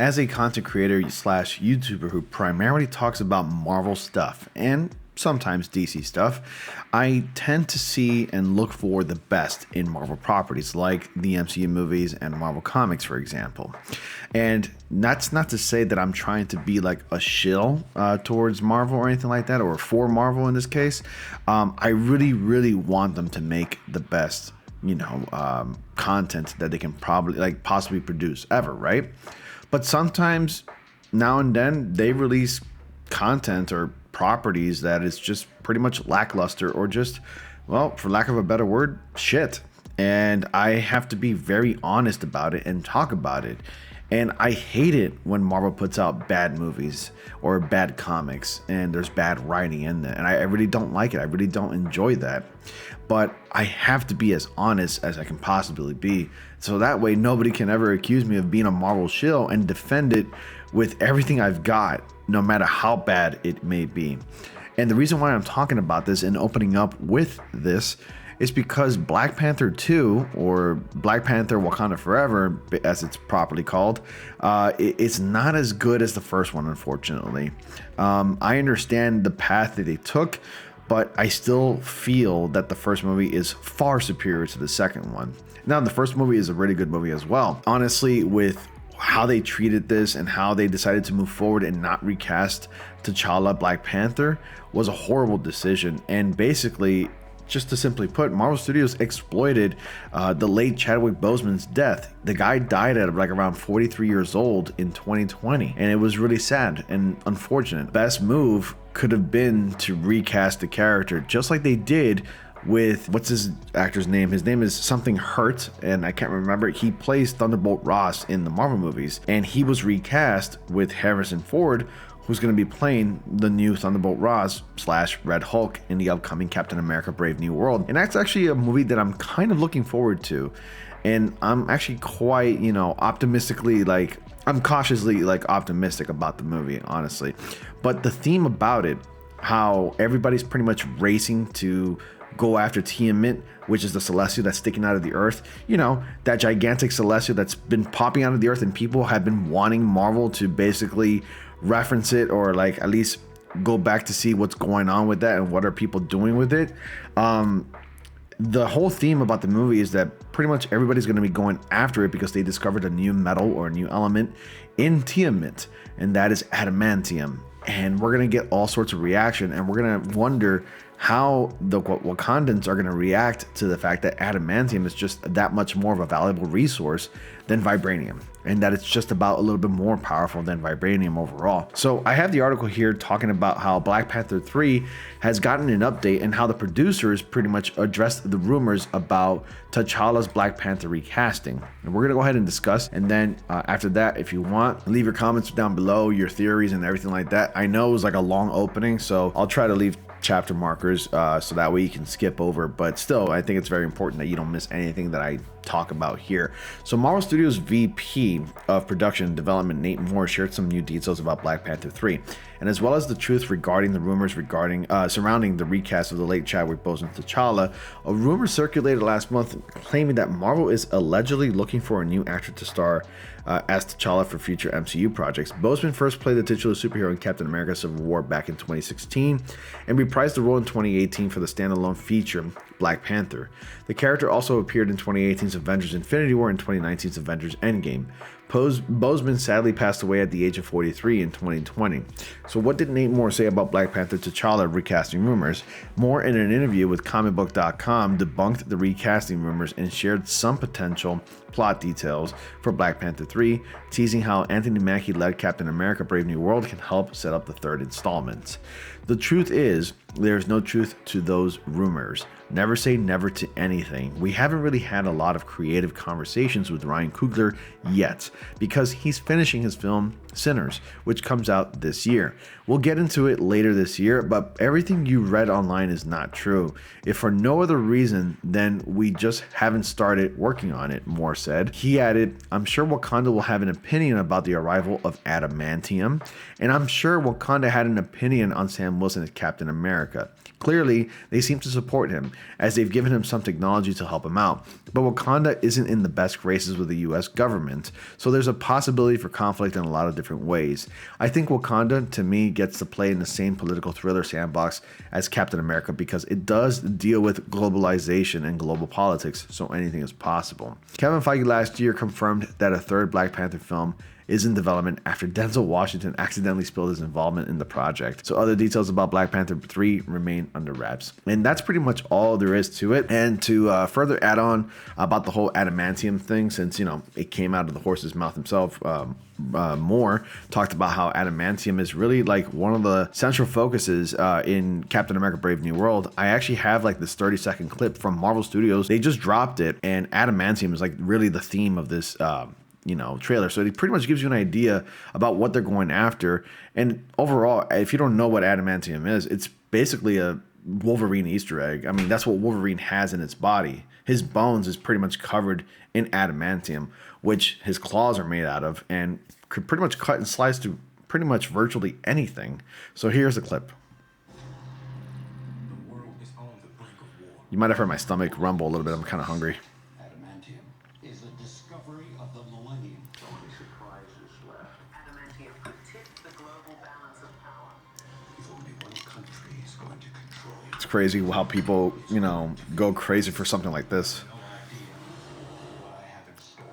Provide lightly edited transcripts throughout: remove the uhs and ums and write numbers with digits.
As a content creator slash YouTuber who primarily talks about Marvel stuff and sometimes DC stuff, I tend to see and look for the best in Marvel properties like the MCU movies and Marvel Comics, for example. And that's not to say that I'm trying to be like a shill towards Marvel or anything like that, or for Marvel in this case. I really want them to make the best, content that they can possibly produce ever, right? But sometimes, now and then, they release content or properties that is just pretty much lackluster or just, well, for lack of a better word, shit. And I have to be very honest about it and talk about it. And I hate it when Marvel puts out bad movies or bad comics and there's bad writing in there. And I really don't like it. I really don't enjoy that. But I have to be as honest as I can possibly be. So that way nobody can ever accuse me of being a Marvel shill and defend it with everything I've got, no matter how bad it may be. And the reason why I'm talking about this and opening up with this is because Black Panther 2, or Black Panther Wakanda Forever, as it's properly called, it's not as good as the first one, unfortunately. I understand the path that they took, but I still feel that the first movie is far superior to the second one. Now, the first movie is a really good movie as well. Honestly, with how they treated this and how they decided to move forward and not recast T'Challa Black Panther was a horrible decision. And basically, just to simply put, Marvel Studios exploited the late Chadwick Boseman's death. The guy died at like around 43 years old in 2020, and it was really sad and unfortunate. Best move could have been to recast the character just like they did with, what's his actor's name? His name is something Hurt, and I can't remember. He plays Thunderbolt Ross in the Marvel movies, and he was recast with Harrison Ford, who's going to be playing the new Thunderbolt Ross / Red Hulk in the upcoming Captain America Brave New World. And that's actually a movie that I'm kind of looking forward to. And I'm actually quite, optimistically, I'm cautiously optimistic about the movie, honestly. But the theme about it, how everybody's pretty much racing to go after Tiamat, which is the celestial that's sticking out of the earth. That gigantic celestial that's been popping out of the earth, and people have been wanting Marvel to basically reference it, or at least go back to see what's going on with that and what are people doing with it. The whole theme about the movie is that pretty much everybody's going to be going after it because they discovered a new metal or a new element in Tiamat, and that is adamantium. And we're going to get all sorts of reaction, and we're going to wonder how the Wakandans are going to react to the fact that adamantium is just that much more of a valuable resource than vibranium, and that it's just about a little bit more powerful than vibranium overall. So I have the article here talking about how Black Panther 3 has gotten an update and how the producers pretty much addressed the rumors about T'Challa's Black Panther recasting. And we're going to go ahead and discuss, and then after that, if you want, leave your comments down below, your theories and everything like that. I know it was like a long opening, so I'll try to leave chapter markers so that way you can skip over, but still I think it's very important that you don't miss anything that I talk about here. So Marvel Studios VP of Production and Development Nate Moore shared some new details about Black Panther 3, and as well as the truth regarding the rumors surrounding the recast of the late Chadwick Boseman T'Challa. A rumor circulated last month claiming that Marvel is allegedly looking for a new actor to star as T'Challa for future MCU projects. Boseman first played the titular superhero in Captain America Civil War back in 2016 and reprised the role in 2018 for the standalone feature Black Panther. The character also appeared in 2018's Avengers Infinity War and 2019's Avengers Endgame. Boseman sadly passed away at the age of 43 in 2020. So what did Nate Moore say about Black Panther T'Challa recasting rumors? Moore, in an interview with comicbook.com, debunked the recasting rumors and shared some potential plot details for Black Panther 3, teasing how Anthony Mackie-led Captain America Brave New World can help set up the third installment. The truth is, there's no truth to those rumors. Never say never to anything. We haven't really had a lot of creative conversations with Ryan Coogler yet, because he's finishing his film Sinners, which comes out this year. We'll get into it later this year, but everything you read online is not true. If for no other reason, then we just haven't started working on it, Moore said. He added, I'm sure Wakanda will have an opinion about the arrival of adamantium, and I'm sure Wakanda had an opinion on Sam Wilson as Captain America. Clearly, they seem to support him, as they've given him some technology to help him out. But Wakanda isn't in the best graces with the US government, so there's a possibility for conflict in a lot of different ways. I think Wakanda, to me, gets to play in the same political thriller sandbox as Captain America because it does deal with globalization and global politics, so anything is possible. Kevin Feige last year confirmed that a third Black Panther film is in development after Denzel Washington accidentally spilled his involvement in the project. So other details about Black Panther 3 remain under wraps. And that's pretty much all there is to it. And to further add on about the whole adamantium thing, since, you know, it came out of the horse's mouth himself, Moore talked about how adamantium is really like one of the central focuses in Captain America Brave New World. I actually have like this 30-second clip from Marvel Studios. They just dropped it, and adamantium is like really the theme of this trailer. So it pretty much gives you an idea about what they're going after. And overall, if you don't know what adamantium is, it's basically a Wolverine Easter egg. I mean, that's what Wolverine has in its body. His bones is pretty much covered in adamantium, which his claws are made out of and could pretty much cut and slice through pretty much virtually anything. So here's a clip. The world is on the brink of war. You might have heard my stomach rumble a little bit. I'm kind of hungry. Adamantium is a discovery of the millennium. So many surprises left. Adamantium could tip the global balance of power. If only one country is going to control it. It's crazy how people, go crazy for something like this. No idea what I have in store.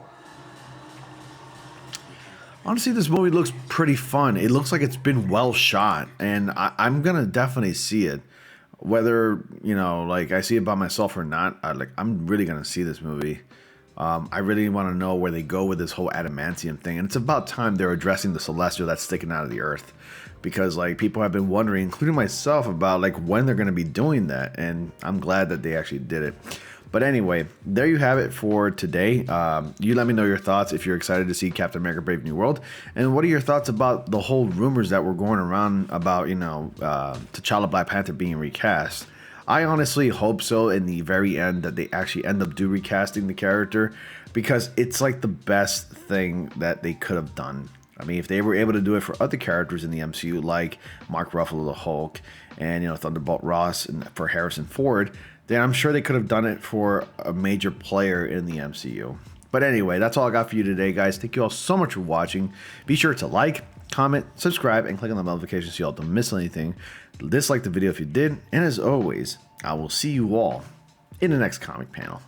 Honestly, this movie looks pretty fun. It looks like it's been well shot, and I'm gonna definitely see it. Whether I see it by myself or not, I'm really gonna see this movie. I really want to know where they go with this whole adamantium thing, and it's about time they're addressing the celestial that's sticking out of the earth, because people have been wondering, including myself, about when they're gonna be doing that, and I'm glad that they actually did it. But anyway, there you have it for today. You let me know your thoughts if you're excited to see Captain America Brave New World. And what are your thoughts about the whole rumors that were going around about, T'Challa Black Panther being recast? I honestly hope so in the very end that they actually end up recasting the character, because it's like the best thing that they could have done. I mean, if they were able to do it for other characters in the MCU, like Mark Ruffalo, the Hulk, and, Thunderbolt Ross, and for Harrison Ford, then I'm sure they could have done it for a major player in the MCU. But anyway, that's all I got for you today, guys. Thank you all so much for watching. Be sure to like, comment, subscribe, and click on the notifications so you all don't miss anything. Dislike the video if you did. And as always, I will see you all in the next comic panel.